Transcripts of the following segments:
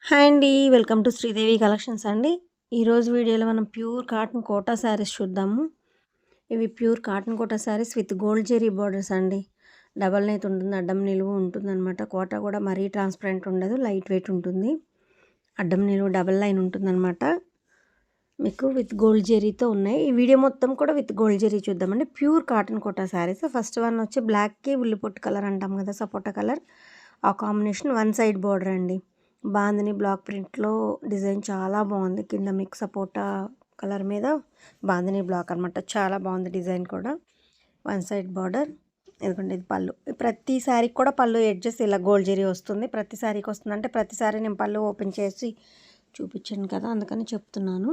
Hi అండి. Welcome to Sridevi collections అండి. ఈరోజు వీడియోలో మనం ప్యూర్ కాటన్ కోటా శారీస్ చూద్దాము. ఇవి pure cotton Kota saris with gold zari borders అండి. డబల్ నెక్ ఉంటుంది, అడ్డం నిలువు ఉంటుందన్నమాట. కోటా కూడా మరీ ట్రాన్స్పరెంట్ ఉండదు, లైట్ వెయిట్ ఉంటుంది. అడ్డం నిలువు డబల్ లైన్ ఉంటుందన్నమాట. మీకు విత్ గోల్డ్ జెరీతో ఉన్నాయి. ఈ వీడియో మొత్తం కూడా విత్ గోల్డ్ జెరీ చూద్దామండి. Pure cotton Kota saris. First one వచ్చి బ్లాక్కి ఉల్లిపొట్టు కలర్ అంటాం కదా, సపోటా కలర్. ఆ కాంబినేషన్ వన్ సైడ్ బోర్డర్ అండి. బాందిని బ్లాక్ ప్రింట్‌లో డిజైన్ చాలా బాగుంది. కింద మీకు సపోటా కలర్ మీద బాందిని బ్లాక్ అనమాట. చాలా బాగుంది డిజైన్ కూడా. One side border. ఇదిగోండి ఇది పళ్ళు. ప్రతి శారీకి కూడా పళ్ళు ఎడ్జెస్ ఇలా గోల్డ్ జరీ వస్తుంది. ప్రతి శారీకి వస్తుంది. అంటే ప్రతి శారీ నేను పళ్ళు ఓపెన్ చేసి చూపించాను కదా, అందుకని చెప్తున్నాను.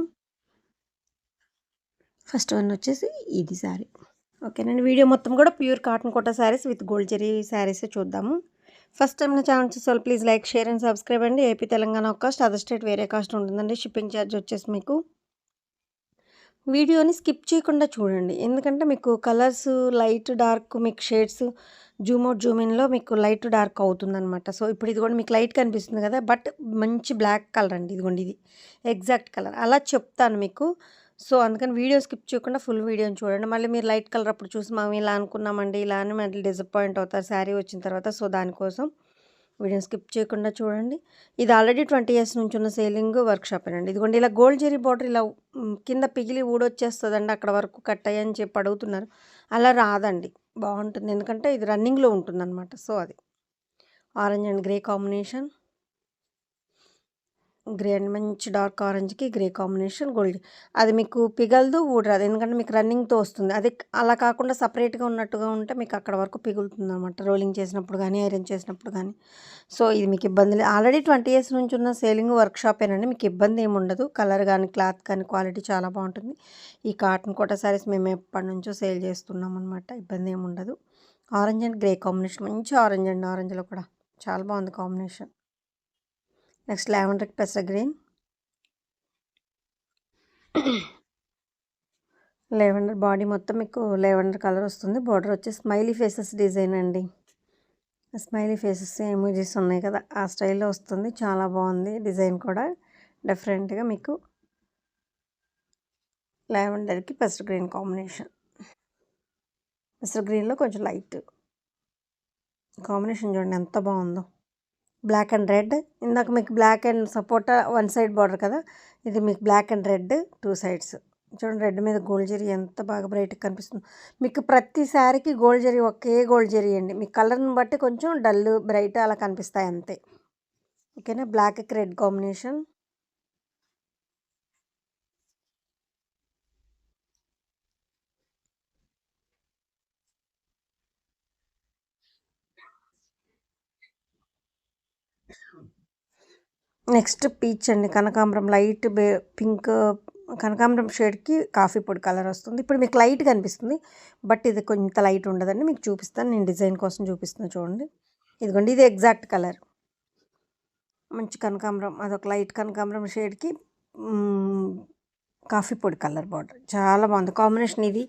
ఫస్ట్ వన్ వచ్చేసి ఇది శారీ. ఓకేనండి. వీడియో మొత్తం కూడా pure cotton Kota saris with gold zari శారీసే చూద్దాము. ఫస్ట్ టైం నా ఛానల్ చూసే వాళ్ళు please like, share and subscribe అండి. ఏపీ, తెలంగాణ ఒక కాస్ట్, అదర్ స్టేట్ వేరే కాస్ట్ ఉంటుందండి. షిప్పింగ్ ఛార్జ్ వచ్చేసి మీకు. వీడియోని స్కిప్ చేయకుండా చూడండి. ఎందుకంటే మీకు కలర్స్ లైట్, డార్క్ మీకు షేడ్స్ జూమ్ అవుట్, జూమ్ ఇన్‌లో మీకు లైట్, డార్క్ అవుతుందనమాట. సో, ఇప్పుడు ఇది కూడా మీకు లైట్ కనిపిస్తుంది కదా, బట్ మంచి బ్లాక్ కలర్ అండి. ఇదిగోండి ఇది ఎగ్జాక్ట్ కలర్. అలా చెప్తాను మీకు. సో, అందుకని వీడియో స్కిప్ చేయకుండా ఫుల్ వీడియోని చూడండి. మళ్ళీ మీరు లైట్ కలర్ అప్పుడు చూసి మేము ఇలా అనుకున్నామండి, ఇలా అని మళ్ళీ డిసప్పాయింట్ అవుతారు శారీ వచ్చిన తర్వాత. సో, దానికోసం వీడియోని స్కిప్ చేయకుండా చూడండి. ఇది ఆల్రెడీ 20 ఇయర్స్ నుంచి ఉన్న సేలింగ్ వర్క్షాపేనండి. ఇదిగోండి ఇలా గోల్డ్ జెరీ బార్డర్ ఇలా కింద పిగిలి ఊడొచ్చేస్తుందండి, అక్కడ వరకు కట్ అయ్యని చెప్పి అడుగుతున్నారు. అలా రాదండి, బాగుంటుంది. ఎందుకంటే ఇది రన్నింగ్లో ఉంటుందన్నమాట. సో, అది orange and grey combination. Grey and మంచి డార్క్ ఆరెంజ్‌కి గ్రే కాంబినేషన్ గోల్డ్. అది మీకు పిగలదు, ఊడరాదు. ఎందుకంటే మీకు రన్నింగ్‌తో వస్తుంది. అది అలా కాకుండా సెపరేట్‌గా ఉన్నట్టుగా ఉంటే మీకు అక్కడ వరకు పిగులుతుందనమాట. రోలింగ్ చేసినప్పుడు కానీ, ఐరన్ చేసినప్పుడు కానీ. సో, ఇది మీకు ఇబ్బంది లేదు. ఆల్రెడీ 20 ఇయర్స్ నుంచి ఉన్న సేలింగ్ వర్క్షాపేనండి. మీకు ఇబ్బంది ఏమి ఉండదు. కలర్ కానీ, క్లాత్ కానీ క్వాలిటీ చాలా బాగుంటుంది. ఈ కాటన్ కోటా శారీస్ మేము ఎప్పటినుంచో సేల్ చేస్తున్నాం అనమాట. ఇబ్బంది ఏమి ఉండదు. Orange and grey combination. మంచి ఆరెంజ్ అండి. ఆరెంజ్‌లో కూడా చాలా బాగుంది కాంబినేషన్. నెక్స్ట్ లావెండర్‌కి పెసర గ్రీన్. లావెండర్ బాడీ మొత్తం మీకు లావెండర్ కలర్ వస్తుంది. బార్డర్ వచ్చి స్మైలీ ఫేసెస్ డిజైన్ అండి. స్మైలీ ఫేసెస్ ఎమోజీస్ ఉన్నాయి కదా, ఆ స్టైల్లో వస్తుంది. చాలా బాగుంది డిజైన్ కూడా. డిఫరెంట్గా మీకు లావెండర్కి పెసర్ గ్రీన్ కాంబినేషన్. పెసర్ గ్రీన్లో కొంచెం లైట్ కాంబినేషన్ చూడండి ఎంత బాగుందో. Black and red. ఇందాక మీకు black and sapota one side border కదా, ఇది మీకు black and red two sides. చూడండి రెడ్ మీద గోల్డ్ జరీ ఎంత బాగా బ్రైట్గా కనిపిస్తుంది. మీకు ప్రతి శారీకి గోల్డ్ జరీ ఒకే గోల్డ్ జరీ అండి. మీ కలర్ని బట్టి కొంచెం డల్, బ్రైట్ అలా కనిపిస్తాయి అంతే. ఓకేనా. బ్లాక్కి రెడ్ కాంబినేషన్. నెక్స్ట్ పీచ్ అండి. కనకాంబరం లైట్ పింక్ కనకాంబరం షేడ్కి కాఫీ పొడి కలర్ వస్తుంది. ఇప్పుడు మీకు లైట్ కనిపిస్తుంది, బట్ ఇది కొంత లైట్ ఉండదండి. మీకు చూపిస్తాను, నేను డిజైన్ కోసం చూపిస్తున్నాను చూడండి. ఇదిగోండి ఇది ఎగ్జాక్ట్ కలర్. మంచి కనకాంబరం, అదొక లైట్ కనకాంబరం షేడ్కి కాఫీ పొడి కలర్ బార్డర్. చాలా బాగుంది కాంబినేషన్. ఇది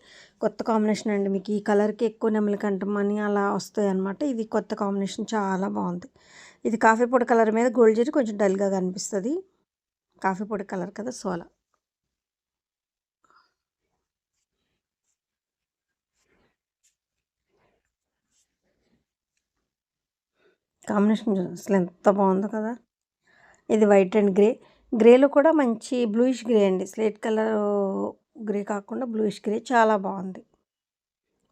కొత్త కాంబినేషన్ అండి. మీకు ఈ కలర్కి ఎక్కువ నెమలి కంఠమని అలా వస్తాయి అనమాట. ఇది కొత్త కాంబినేషన్, చాలా బాగుంది. ఇది కాఫీ పొడి కలర్ మీద గోల్డ్ జరీ కొంచెం డల్గా కనిపిస్తుంది. కాఫీ పొడి కలర్ కదా, సో అలా. కాంబినేషన్ అసలు ఎంత బాగుందో కదా. ఇది వైట్ అండ్ గ్రే. గ్రేలో కూడా మంచి బ్లూయిష్ గ్రే అండి. స్లేట్ కలర్ గ్రే కాకుండా బ్లూయిష్ గ్రే, చాలా బాగుంది.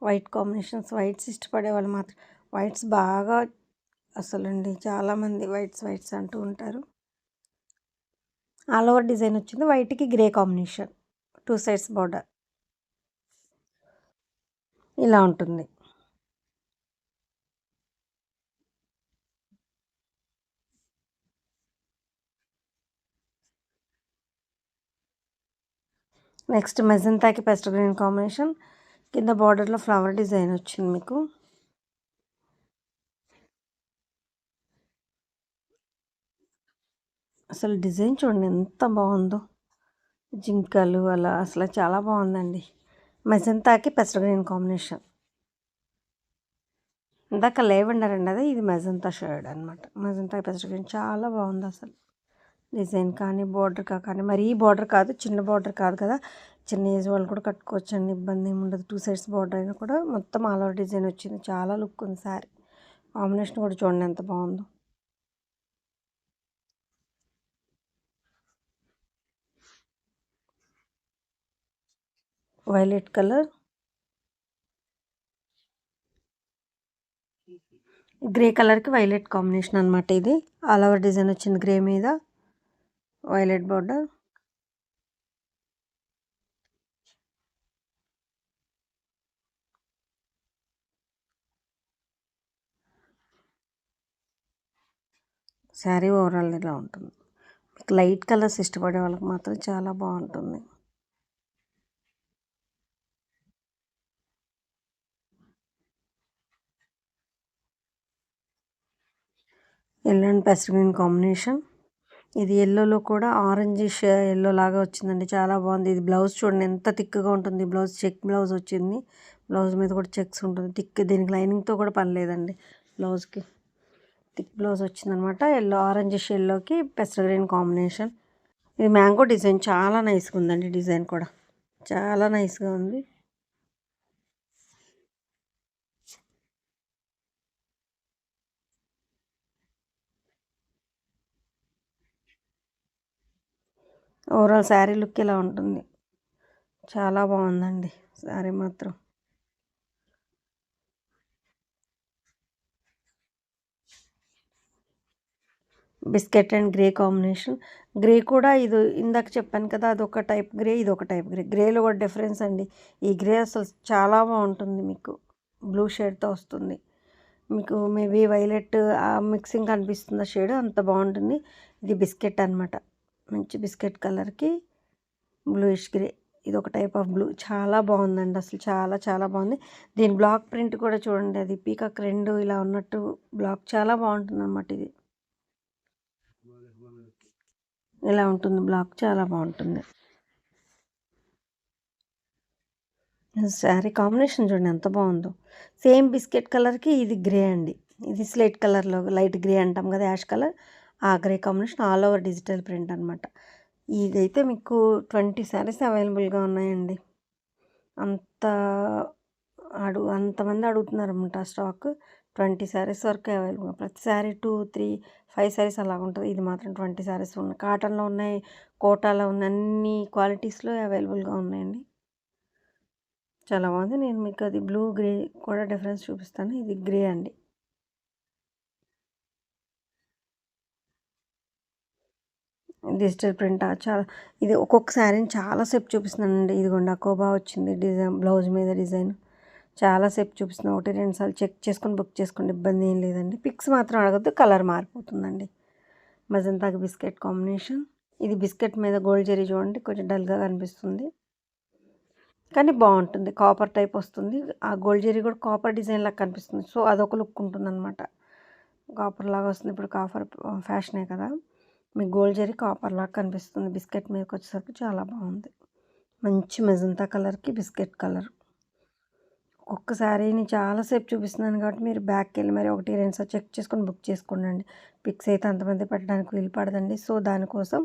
వైట్ కాంబినేషన్స్, వైట్స్ ఇష్టపడే వాళ్ళు మాత్రం వైట్స్ బాగా అసలండి, చాలామంది వైట్స్ వైట్స్ అంటూ ఉంటారు. ఆల్ ఓవర్ డిజైన్ వచ్చింది. వైట్కి grey combination, two sides border ఇలా ఉంటుంది. నెక్స్ట్ మెజంతాకి పెస్టల్ గ్రీన్ కాంబినేషన్. కింద బార్డర్లో ఫ్లవర్ డిజైన్ వచ్చింది మీకు. అసలు డిజైన్ చూడండి ఎంత బాగుందో. జింకలు అలా అసలు చాలా బాగుందండి. మెజంతాకి పెస్టల్ గ్రీన్ కాంబినేషన్. ఇందాక లేవెండర్ అండి, అదే ఇది మెజంతా షేడ్ అనమాట. మెజంతా పెస్టల్ గ్రీన్ చాలా బాగుంది అసలు. డిజైన్ కానీ బోర్డర్ కానీ మరీ బోర్డర్ కాదు, చిన్న బోర్డర్ కాదు కదా, చిన్న ఏజ్ వాళ్ళు కూడా కట్టుకోవచ్చు అండి, ఇబ్బంది ఏమి ఉండదు. 2 సైడ్స్ బోర్డర్ అయినా కూడా మొత్తం ఆల్ ఓవర్ డిజైన్ వచ్చింది. చాలా లుక్ ఉంది శారీ. కాంబినేషన్ కూడా చూడండి ఎంత బాగుందో. వైలెట్ కలర్, గ్రే కలర్కి వైలెట్ కాంబినేషన్ అనమాట. ఇది ఆల్ ఓవర్ డిజైన్ వచ్చింది గ్రే మీద వైలెట్ బోర్డర్. శారీ ఓవరాల్ ఇలా ఉంటుంది. మీకు లైట్ కలర్స్ ఇష్టపడే వాళ్ళకి మాత్రం చాలా బాగుంటుంది. ఎల్లో అండ్ పెసర్ గ్రీన్ కాంబినేషన్. ఇది ఎల్లోలో కూడా ఆరెంజిష్ ఎల్లో లాగా వచ్చిందండి, చాలా బాగుంది. ఇది బ్లౌజ్ చూడండి ఎంత థిక్గా ఉంటుంది. బ్లౌజ్ చెక్ బ్లౌజ్ వచ్చింది. బ్లౌజ్ మీద కూడా చెక్స్ ఉంటుంది థిక్. దీనికి లైనింగ్తో కూడా పని లేదండి. బ్లౌజ్కి థిక్ బ్లౌజ్ వచ్చిందనమాట. ఎల్లో ఆరెంజిష్ ఎల్లోకి పెసర్ గ్రీన్ కాంబినేషన్. ఇది మ్యాంగో డిజైన్ చాలా నైస్గా ఉందండి. డిజైన్ కూడా చాలా నైస్గా ఉంది. ఓవరాల్ శారీ లుక్ ఇలా ఉంటుంది. చాలా బాగుందండి శారీ మాత్రం. Biscuit and grey combination. Grey కూడా ఇది ఇందాక చెప్పాను కదా, అదొక టైప్ గ్రే, ఇది ఒక టైప్ గ్రే. గ్రేలో కూడా డిఫరెన్స్ అండి. ఈ గ్రే అసలు చాలా బాగుంటుంది. మీకు బ్లూ షేడ్తో వస్తుంది. మీకు మేబీ వైలెట్ మిక్సింగ్ కనిపిస్తుంది షేడ్, అంత బాగుంటుంది. ఇది బిస్కెట్ అనమాట. మంచి బిస్కెట్ కలర్కి బ్లూయిష్ గ్రే. ఇది ఒక టైప్ ఆఫ్ బ్లూ. చాలా బాగుందండి, అసలు చాలా చాలా బాగుంది. దీని బ్లాక్ ప్రింట్ కూడా చూడండి, అది పీకాక్ రెండు ఇలా ఉన్నట్టు బ్లాక్ చాలా బాగుంటుంది అనమాట. ఇది ఇలా ఉంటుంది బ్లాక్, చాలా బాగుంటుంది. శారీ కాంబినేషన్ చూడండి ఎంత బాగుందో. సేమ్ బిస్కెట్ కలర్కి ఇది గ్రే అండి. ఇది స్లేట్ కలర్లో లైట్ గ్రే అంటాం కదా, యాష్ కలర్, ఆ grey combination all over digital print అనమాట. ఇదైతే మీకు 20 శారీస్ అవైలబుల్గా ఉన్నాయండి. అంత అంతమంది అడుగుతున్నారనమాట స్టాక్. 20 శారీస్ వరకు అవైలబుల్. ప్రతి శారీ 2, 3, 5 శారీస్ అలా ఉంటుంది. ఇది మాత్రం 20 శారీస్ ఉన్నాయి. కాటన్లో ఉన్నాయి, కోటాలో ఉన్నాయి, అన్ని క్వాలిటీస్లో అవైలబుల్గా ఉన్నాయండి. చాలా బాగుంది. నేను మీకు అది బ్లూ గ్రే కూడా డిఫరెన్స్ చూపిస్తాను. ఇది గ్రే అండి. డిజిటల్ ప్రింట్ చాలా. ఇది ఒక్కొక్క శారీని చాలాసేపు చూపిస్తున్నానండి. ఇదిగోండి అకోబా వచ్చింది డిజైన్, బ్లౌజ్ మీద డిజైన్ చాలాసేపు చూపిస్తున్నాను. 1, 2 సార్లు చెక్ చేసుకొని బుక్ చేసుకోండి, ఇబ్బంది ఏం లేదండి. పిక్స్ మాత్రం అడగద్దు, కలర్ మారిపోతుందండి. మజంతాకి బిస్కెట్ కాంబినేషన్. ఇది బిస్కెట్ మీద గోల్డ్ జరీ చూడండి, కొంచెం డల్గా కనిపిస్తుంది కానీ బాగుంటుంది. కాపర్ టైప్ వస్తుంది. ఆ గోల్డ్ జరీ కూడా కాపర్ డిజైన్ లాగా కనిపిస్తుంది. సో అదొక లుక్ ఉంటుంది అనమాట. కాపర్ లాగా వస్తుంది. ఇప్పుడు కాపర్ ఫ్యాషనే కదా, మీకు గోల్డ్ జరీ కాపర్ లాగా కనిపిస్తుంది. బిస్కెట్ మీదకి వచ్చేసరికి చాలా బాగుంది. మంచి మెజంతా కలర్కి బిస్కెట్ కలర్. ఒక్క శారీని చాలాసేపు చూపిస్తున్నాను కాబట్టి మీరు బ్యాక్కి వెళ్ళి మరి 1, 2 సార్లు చెక్ చేసుకొని బుక్ చేసుకోండి. పిక్స్ అయితే అంతమంది పెట్టడానికి వీలు పడదండి. సో దానికోసం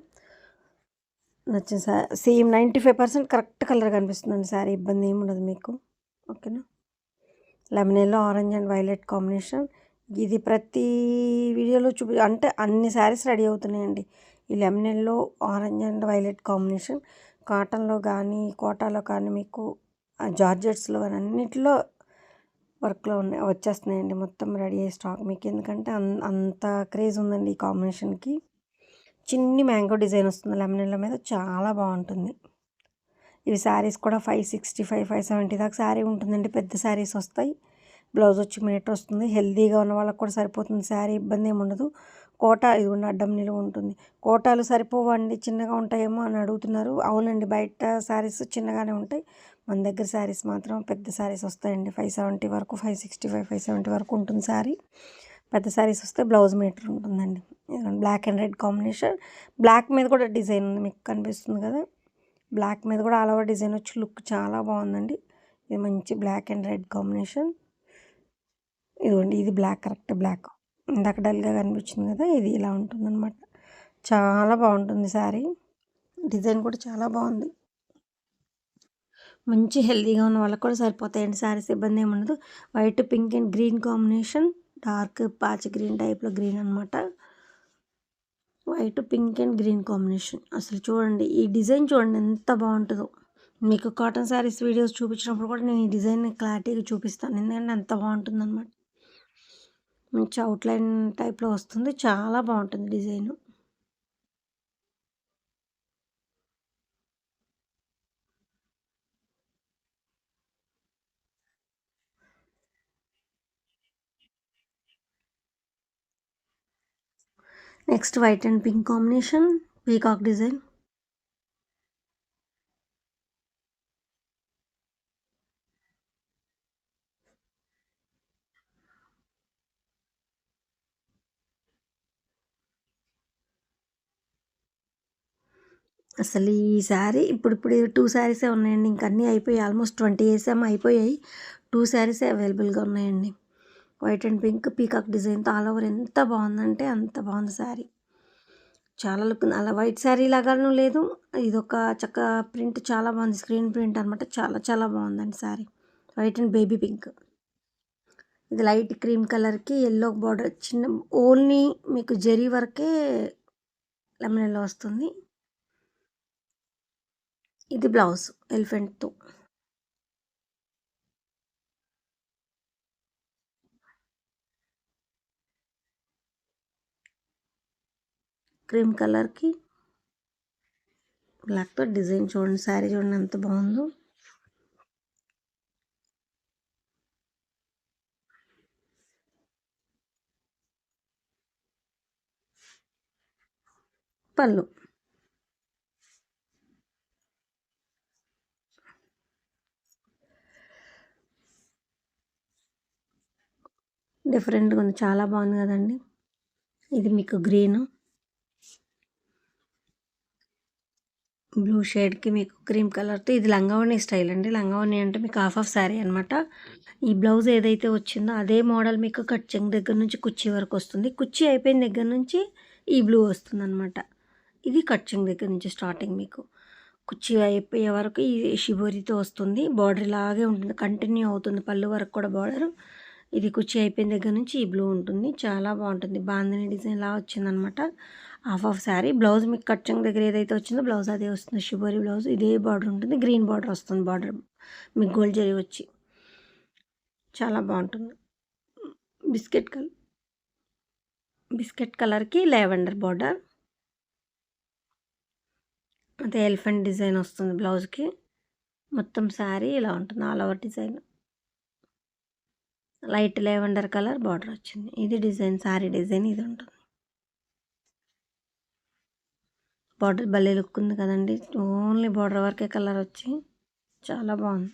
నచ్చిన సేమ్ 95% కరెక్ట్ కలర్ కనిపిస్తుందండి శారీ, ఇబ్బంది ఏమి ఉండదు మీకు. ఓకేనా. Lemon yellow orange and violet combination. ఇది ప్రతి వీడియోలో అంటే అన్ని శారీస్ రెడీ అవుతున్నాయండి. ఈ lemon yellow orange and violet combination కాటన్లో కానీ కోటాలో కానీ మీకు జార్జెట్స్లో కానీ అన్నింటిలో వర్క్లో ఉన్నాయి, వచ్చేస్తున్నాయండి. మొత్తం రెడీ అయ్యే స్టాక్ మీకు, ఎందుకంటే అంత క్రేజ్ ఉందండి ఈ కాంబినేషన్కి. చిన్ని మ్యాంగో డిజైన్ వస్తుంది లెమన్ ఎల్లో మీద, చాలా బాగుంటుంది. ఇవి శారీస్ కూడా 565, 570 దాకా శారీ ఉంటుందండి. పెద్ద శారీస్ వస్తాయి. బ్లౌజ్ వచ్చి మీటర్ వస్తుంది. హెల్తీగా ఉన్న వాళ్ళకి కూడా సరిపోతుంది శారీ, ఇబ్బంది ఏమి ఉండదు. కోటా ఇది ఉన్న అడ్డం నిలువ ఉంటుంది. కోటాలు సరిపోవండి, చిన్నగా ఉంటాయేమో అని అడుగుతున్నారు. అవునండి, బయట శారీస్ చిన్నగానే ఉంటాయి. మన దగ్గర శారీస్ మాత్రం పెద్ద శారీస్ వస్తాయండి. 570 వరకు, 565, 570 వరకు ఉంటుంది శారీ. పెద్ద శారీస్ వస్తే బ్లౌజ్ మీటర్ ఉంటుందండి. Black and red combination. Black మీద కూడా డిజైన్ ఉంది, మీకు కనిపిస్తుంది కదా. బ్లాక్ మీద కూడా ఆల్ ఓవర్ డిజైన్ వచ్చి లుక్ చాలా బాగుందండి. ఇది మంచి బ్లాక్ అండ్ రెడ్ కాంబినేషన్. ఇదిగోండి ఇది బ్లాక్, కరెక్ట్ బ్లాక్. ఇందాక డల్గా కనిపించింది కదా, ఇది ఇలా ఉంటుందన్నమాట. చాలా బాగుంటుంది శారీ. డిజైన్ కూడా చాలా బాగుంది. మంచి హెల్తీగా ఉన్న వాళ్ళకి కూడా సరిపోతాయండి శారీస్, ఇబ్బంది ఏమి ఉండదు. White, pink and green combination, dark patch green టైప్లో గ్రీన్ అనమాట. White, pink and green combination. అసలు చూడండి ఈ డిజైన్ చూడండి ఎంత బాగుంటుందో. మీకు కాటన్ శారీస్ వీడియోస్ చూపించినప్పుడు కూడా నేను ఈ డిజైన్ క్లారిటీగా చూపిస్తాను, ఎందుకంటే అంత బాగుంటుందన్నమాట. మంచి అవుట్లైన్ టైప్లో వస్తుంది, చాలా బాగుంటుంది design. Next white and pink combination, peacock design. అసలు ఈ శారీ ఇప్పుడు 2 శారీసే ఉన్నాయండి, ఇంక అన్నీ అయిపోయాయి. ఆల్మోస్ట్ 20 వేసాము, అయిపోయాయి. 2 శారీసే అవైలబుల్గా ఉన్నాయండి. వైట్ అండ్ పింక్ పీకాక్ డిజైన్తో ఆల్ ఓవర్ ఎంత బాగుందంటే అంత బాగుంది శారీ. చాలా లుక్ ఉంది. అలా వైట్ శారీ లాగాను లేదు, ఇదొక చక్క ప్రింట్ చాలా బాగుంది, స్క్రీన్ ప్రింట్ అనమాట. చాలా చాలా బాగుందండి sari. White and baby pink. ఇది లైట్ క్రీమ్ కలర్కి ఎల్లో బార్డర్, చిన్న ఓన్లీ మీకు జరీ వరకే లెమన్ ఎల్లో వస్తుంది. ఇది బ్లౌజ్ ఎలిఫెంట్తో. క్రీమ్ కలర్కి బ్లాక్తో డిజైన్ చూడండి, శారీ చూడండి ఎంత బాగుందో. పళ్ళు డిఫరెంట్గా ఉంది, చాలా బాగుంది కదండి. ఇది మీకు గ్రీను, బ్లూ షేడ్కి మీకు క్రీమ్ కలర్తో. ఇది లంగావోణి స్టైల్ అండి. లంగావోణి అంటే మీకు హాఫ్ శారీ అనమాట. ఈ బ్లౌజ్ ఏదైతే వచ్చిందో అదే మోడల్ మీకు కట్ చెంగ్ దగ్గర నుంచి కుర్చీ వరకు వస్తుంది. కుర్చీ అయిపోయిన దగ్గర నుంచి ఈ బ్లూ వస్తుంది అనమాట. ఇది కట్ చెంగ్ దగ్గర నుంచి స్టార్టింగ్ మీకు కుర్చీ అయిపోయే వరకు ఈ షిబోరితో వస్తుంది. బార్డర్ ఇలాగే ఉంటుంది, కంటిన్యూ అవుతుంది పళ్ళు వరకు కూడా బార్డర్. ఇది కుర్చీ అయిపోయిన దగ్గర నుంచి ఈ బ్లూ ఉంటుంది, చాలా బాగుంటుంది. బాందిని డిజైన్ లా వచ్చిందనమాట. హాఫ్ శారీ. బ్లౌజ్ మీకు కట్చింగ్ దగ్గర ఏదైతే వచ్చిందో బ్లౌజ్ అదే వస్తుంది, షిబోరి బ్లౌజ్. ఇదే బార్డర్ ఉంటుంది, గ్రీన్ బార్డర్ వస్తుంది. బార్డర్ మీకు గోల్డ్ జరీ వచ్చి చాలా బాగుంటుంది. బిస్కెట్ కలర్కి లావెండర్ బార్డర్. అదే ఎలిఫెంట్ డిజైన్ వస్తుంది బ్లౌజ్కి. మొత్తం శారీ ఇలా ఉంటుంది, all over design. Light lavender colour border వచ్చింది. ఇది డిజైన్, శారీ డిజైన్ ఇది ఉంటుంది. బార్డర్ భలే లుక్ ఉంది కదండి, ఓన్లీ బార్డర్ వరకే కలర్ వచ్చి చాలా బాగుంది.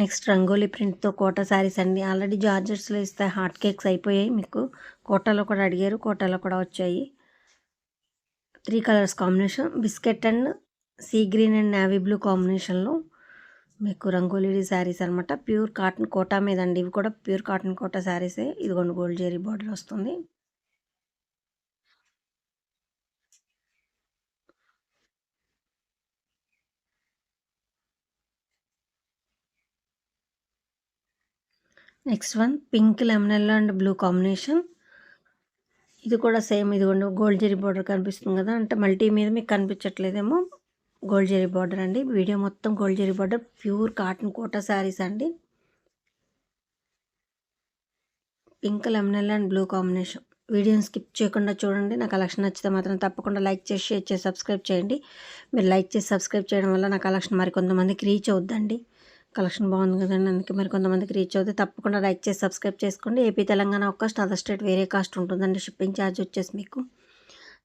నెక్స్ట్ రంగోలీ ప్రింట్తో కోటా శారీస్ అండి. ఆల్రెడీ జార్జెట్స్లో ఇస్తాయి, హాట్ కేక్స్ అయిపోయాయి. మీకు కోటాలో కూడా అడిగారు, కోటాలో కూడా వచ్చాయి. 3 colours combination, biscuit and sea green and navy blue కాంబినేషన్లో మీకు రంగోలీ శారీస్ అనమాట. ప్యూర్ కాటన్ కోటా మీద అండి, ఇవి కూడా ప్యూర్ కాటన్ కోటా శారీసే. ఇదిగోండి గోల్డ్ జరీ బార్డర్ వస్తుంది. Next one pink lemon yellow and blue combination. ఇది కూడా సేమ్, ఇదిగోండి గోల్డ్ జరీ బార్డర్ కనిపిస్తుంది కదా, అంటే మల్టీ మీద మీకు కనిపించట్లేదేమో. గోల్డ్ జరీ బార్డర్ అండి, వీడియో మొత్తం gold zari border. Pure cotton Kota sarees అండి. Pink lemon yellow and blue combination. వీడియోని స్కిప్ చేయకుండా చూడండి. నా కలెక్షన్ నచ్చితే మాత్రం తప్పకుండా లైక్ చేసి, షేర్ చేసి, సబ్స్క్రైబ్ చేయండి. మీరు లైక్ చేసి సబ్స్క్రైబ్ చేయడం వల్ల నా కలెక్షన్ మరి కొంతమందికి రీచ్ అవుద్దండి. కలెక్షన్ బాగుంది కదండి, అందుకే మరి కొంతమందికి రీచ్ అవుతుంది. తప్పకుండా లైక్ చేసి సబ్స్క్రైబ్ చేసుకోండి. ఏపీ తెలంగాణ ఒక కాస్ట్, అదర్ స్టేట్ వేరే కాస్ట్ ఉంటుందండి. షిప్పింగ్ ఛార్జ్ వచ్చేసి మీకు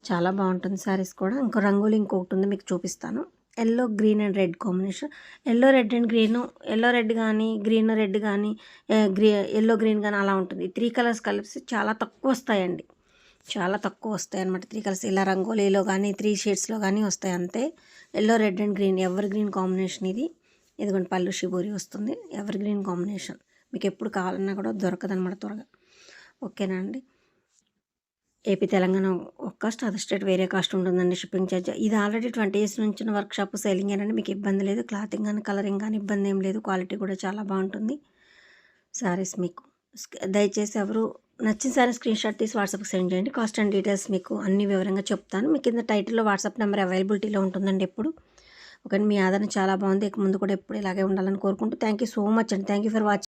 చాలా బాగుంటుంది శారీస్ కూడా. ఇంకో రంగోలి ఇంకొకటి ఉంది, మీకు చూపిస్తాను. Yellow green and red combination. Yellow red and green, yellow red కానీ గ్రీన్ రెడ్ కానీ ఎల్లో గ్రీన్ కానీ అలా ఉంటుంది. ఈ 3 కలర్స్ కలిసి చాలా తక్కువ వస్తాయండి, చాలా తక్కువ వస్తాయి అనమాట. 3 కలర్స్ ఇలా రంగోలీలో కానీ 3 షేడ్స్లో కానీ వస్తాయి అంతే. Yellow red and green ever green combination ఇది. ఇదిగోండి పళ్ళు షిబోరి వస్తుంది. Ever green combination. మీకు ఎప్పుడు కావాలన్నా కూడా దొరకదనమాట త్వరగా. ఓకేనా అండి. ఏపీ తెలంగాణ ఒక కాస్ట్, అదర్ స్టేట్ వేరే కాస్ట్ ఉంటుందండి షిప్పింగ్ ఛార్జ్. ఇది ఆల్రెడీ 20 ఇయర్స్ నుంచి ఉన్న వర్క్షాప్ సేలింగేనండి. మీకు ఇబ్బంది లేదు. క్లాతింగ్ కానీ కలరింగ్ కానీ ఇబ్బంది ఏం లేదు. క్వాలిటీ కూడా చాలా బాగుంటుంది శారీస్. మీకు దయచేసి ఎవరు నచ్చిన శారీ స్క్రీన్షాట్ తీసి వాట్సాప్కి సెండ్ చేయండి. కాస్ట్ అండ్ డీటెయిల్స్ మీకు అన్ని వివరంగా చెప్తాను. మీకు కింద టైటిల్లో వాట్సాప్ నెంబర్ అవైలబిలిటీలో ఉంటుందండి ఎప్పుడు. ఓకే, మీ ఆదరణ చాలా బాగుంది. ఇక ముందు కూడా ఎప్పుడు ఇలాగే ఉండాలని కోరుకుంటూ థ్యాంక్ యూ సో మచ్ అండి. Thank you for watching.